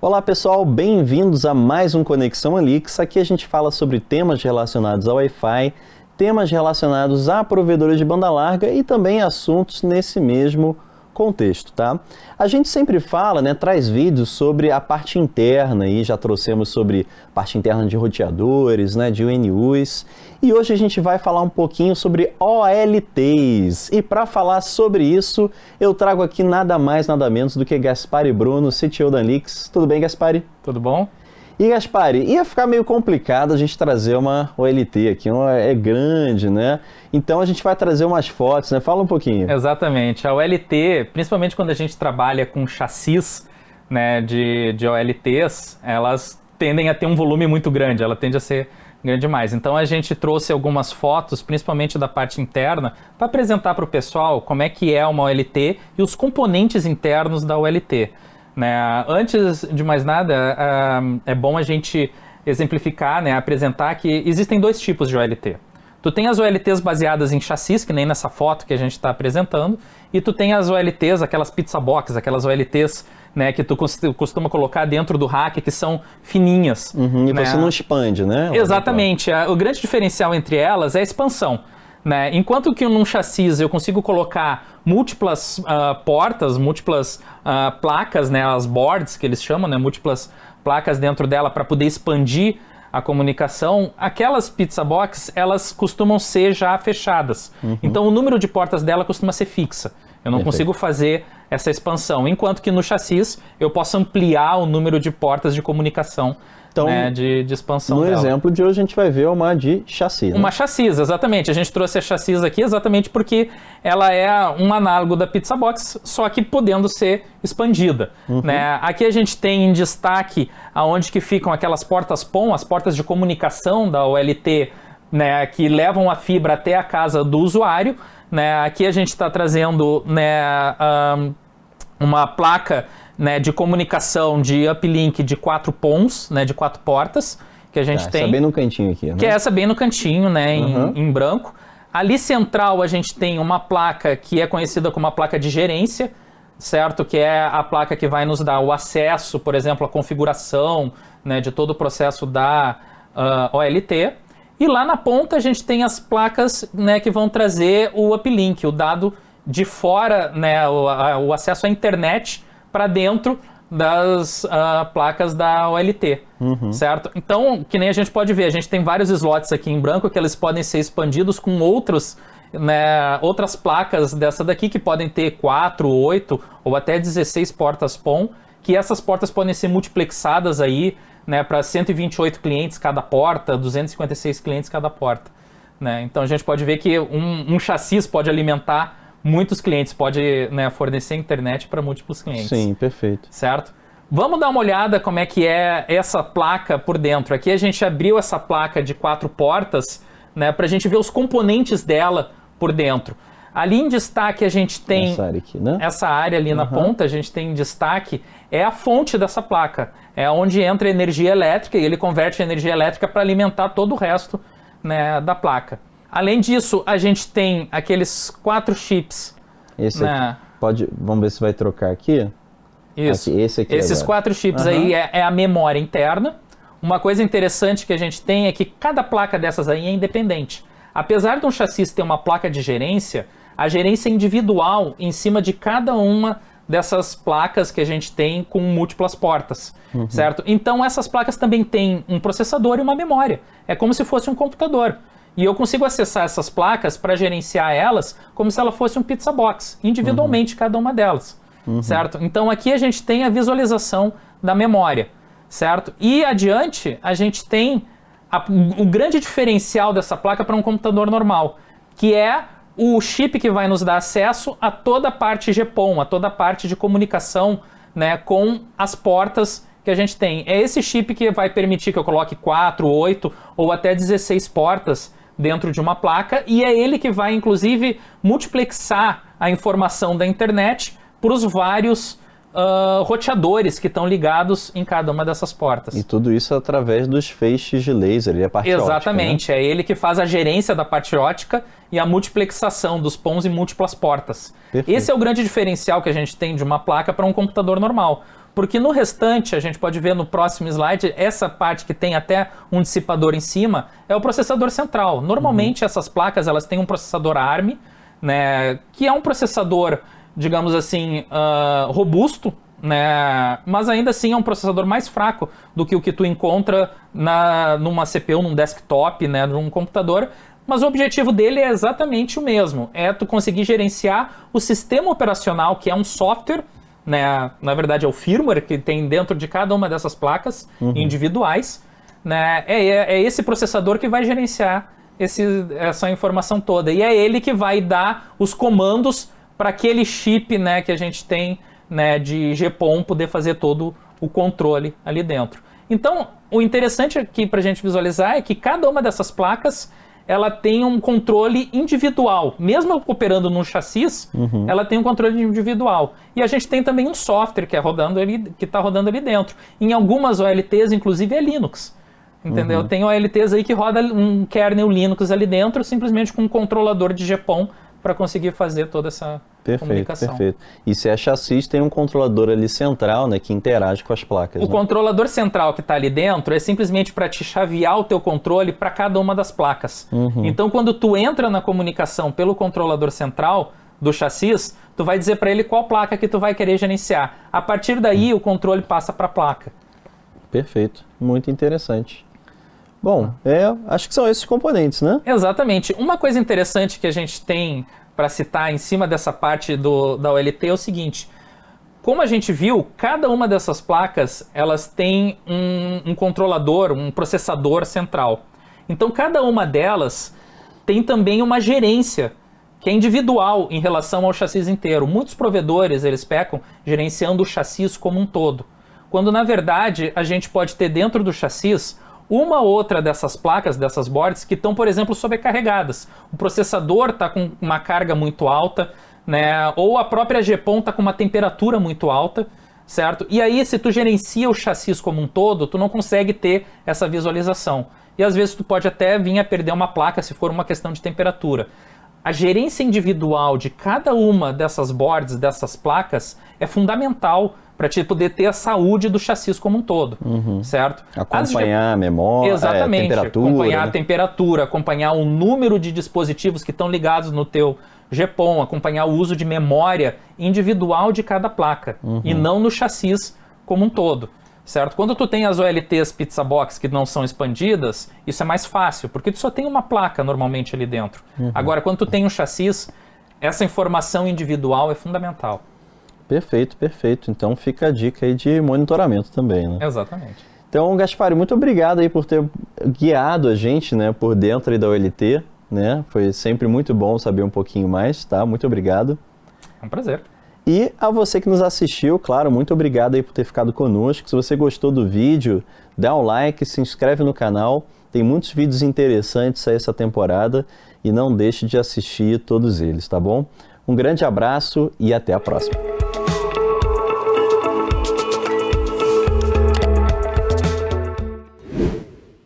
Olá pessoal, bem-vindos a mais um Conexão Alix. Aqui a gente fala sobre temas relacionados ao Wi-Fi, temas relacionados a provedores de banda larga e também assuntos nesse mesmo contexto, tá? A gente sempre fala, traz vídeos sobre a parte interna e já trouxemos sobre parte interna de roteadores, de UNUs. E hoje a gente vai falar um pouquinho sobre OLTs. E para falar sobre isso, eu trago aqui nada mais, nada menos do que Gaspari Bruno, CTO da Alix. Tudo bem, Gaspari? Tudo bom? E Gaspari, ia ficar meio complicado a gente trazer uma OLT aqui, é grande, Então a gente vai trazer umas fotos, Fala um pouquinho. Exatamente. A OLT, principalmente quando a gente trabalha com chassis, de OLTs, elas tendem a ter um volume muito grande, ela tende a ser grande demais. Então a gente trouxe algumas fotos, principalmente da parte interna, para apresentar para o pessoal como é que é uma OLT e os componentes internos da OLT. Antes de mais nada, é bom a gente exemplificar, apresentar que existem dois tipos de OLT. Tu tem as OLTs baseadas em chassis, que nem nessa foto que a gente está apresentando, e tu tem as OLTs, aquelas pizza box, aquelas OLTs que tu costuma colocar dentro do rack, que são fininhas. E você não expande, Exatamente. O grande diferencial entre elas é a expansão. Enquanto que num chassis eu consigo colocar múltiplas portas, múltiplas placas, as boards que eles chamam, múltiplas placas dentro dela para poder expandir a comunicação, aquelas pizza box, elas costumam ser já fechadas. Então o número de portas dela costuma ser fixa. Eu não consigo fazer essa expansão, enquanto que no chassis eu posso ampliar o número de portas de comunicação. Então, de expansão dela. No exemplo de hoje a gente vai ver uma de chassi. Uma chassis, exatamente. A gente trouxe a chassis aqui exatamente porque ela é um análogo da pizza box, só que podendo ser expandida. Aqui a gente tem em destaque aonde que ficam aquelas portas PON, as portas de comunicação da OLT, que levam a fibra até a casa do usuário. Aqui a gente está trazendo uma placa de comunicação de uplink de 4 PONs, de 4 portas, que a gente tem. Essa bem no cantinho aqui, Que é essa bem no cantinho, em branco. Ali central a gente tem uma placa que é conhecida como a placa de gerência, certo? Que é a placa que vai nos dar o acesso, por exemplo, à configuração, de todo o processo da OLT. E lá na ponta a gente tem as placas, que vão trazer o uplink, o dado de fora, o acesso à internet para dentro das placas da OLT, certo? Então, que nem a gente pode ver, a gente tem vários slots aqui em branco que eles podem ser expandidos com outras placas dessa daqui que podem ter 4, 8 ou até 16 portas PON, que essas portas podem ser multiplexadas aí, para 128 clientes cada porta, 256 clientes cada porta. Então a gente pode ver que um chassis pode alimentar muitos clientes, pode fornecer internet para múltiplos clientes. Sim, perfeito. Certo? Vamos dar uma olhada como é que é essa placa por dentro. Aqui a gente abriu essa placa de 4 portas, para a gente ver os componentes dela por dentro. Ali em destaque a gente tem essa área ali na ponta, a gente tem em destaque, é a fonte dessa placa. É onde entra a energia elétrica e ele converte a energia elétrica para alimentar todo o resto da placa. Além disso, a gente tem aqueles 4 chips. Esse aqui, vamos ver se vai trocar aqui. Isso. Aqui, esse aqui Esses agora. 4 chips aí é a memória interna. Uma coisa interessante que a gente tem é que cada placa dessas aí é independente. Apesar de um chassi ter uma placa de gerência, a gerência é individual em cima de cada uma dessas placas que a gente tem com múltiplas portas, certo? Então essas placas também têm um processador e uma memória. É como se fosse um computador. E eu consigo acessar essas placas para gerenciar elas como se ela fosse um pizza box, individualmente cada uma delas, certo? Então aqui a gente tem a visualização da memória, certo? E adiante a gente tem o grande diferencial dessa placa para um computador normal, que é o chip que vai nos dar acesso a toda a parte GPON, a toda a parte de comunicação com as portas que a gente tem. É esse chip que vai permitir que eu coloque 4, 8 ou até 16 portas dentro de uma placa, e é ele que vai, inclusive, multiplexar a informação da internet para os vários roteadores que estão ligados em cada uma dessas portas. E tudo isso através dos feixes de laser e a parte ótica. Exatamente, é ele que faz a gerência da parte ótica e a multiplexação dos PONs em múltiplas portas. Perfeito. Esse é o grande diferencial que a gente tem de uma placa para um computador normal. Porque no restante, a gente pode ver no próximo slide, essa parte que tem até um dissipador em cima, é o processador central. Normalmente essas placas elas têm um processador ARM, né, que é um processador, digamos assim, robusto, né, mas ainda assim é um processador mais fraco do que o que tu encontra numa CPU, num desktop, né, num computador. Mas o objetivo dele é exatamente o mesmo, é tu conseguir gerenciar o sistema operacional, que é um software, né, na verdade é o firmware que tem dentro de cada uma dessas placas individuais, né, é esse processador que vai gerenciar essa informação toda, e é ele que vai dar os comandos para aquele chip, né, que a gente tem, né, de GPON poder fazer todo o controle ali dentro. Então, o interessante aqui para a gente visualizar é que cada uma dessas placas ela tem um controle individual. Mesmo operando no chassis, ela tem um controle individual. E a gente tem também um software que está rodando ali dentro. Em algumas OLTs, inclusive, é Linux. Entendeu? Tem OLTs aí que roda um kernel Linux ali dentro, simplesmente com um controlador de GPON para conseguir fazer toda essa comunicação. Perfeito. E se é chassis, tem um controlador ali central, né, que interage com as placas. O controlador central que está ali dentro é simplesmente para te chavear o teu controle para cada uma das placas. Então, quando tu entra na comunicação pelo controlador central do chassis, tu vai dizer para ele qual placa que tu vai querer gerenciar. A partir daí, o controle passa para a placa. Perfeito. Muito interessante. Bom, acho que são esses componentes, né? Exatamente. Uma coisa interessante que a gente tem para citar em cima dessa parte da OLT é o seguinte: como a gente viu, cada uma dessas placas elas têm um controlador, um processador central. Então, cada uma delas tem também uma gerência que é individual em relação ao chassis inteiro. Muitos provedores eles pecam gerenciando o chassis como um todo, quando na verdade a gente pode ter dentro do chassis uma outra dessas placas, dessas boards, que estão, por exemplo, sobrecarregadas. O processador está com uma carga muito alta, né? Ou a própria GPON está com uma temperatura muito alta, certo? E aí, se tu gerencia o chassis como um todo, tu não consegue ter essa visualização. E às vezes tu pode até vir a perder uma placa se for uma questão de temperatura. A gerência individual de cada uma dessas boards, dessas placas, é fundamental para te poder ter a saúde do chassis como um todo, certo? Acompanhar a memória, exatamente, temperatura. Acompanhar a temperatura, acompanhar o número de dispositivos que estão ligados no teu GPON, acompanhar o uso de memória individual de cada placa, e não no chassis como um todo, certo? Quando tu tem as OLTs Pizza Box que não são expandidas, isso é mais fácil, porque tu só tem uma placa normalmente ali dentro. Agora, quando tu tem um chassis, essa informação individual é fundamental. Perfeito. Então fica a dica aí de monitoramento também, né? Exatamente. Então, Gaspari, muito obrigado aí por ter guiado a gente, né, por dentro aí da OLT, né? Foi sempre muito bom saber um pouquinho mais, tá? Muito obrigado. É um prazer. E a você que nos assistiu, claro, muito obrigado aí por ter ficado conosco. Se você gostou do vídeo, dá um like, se inscreve no canal. Tem muitos vídeos interessantes aí essa temporada e não deixe de assistir todos eles, tá bom? Um grande abraço e até a próxima.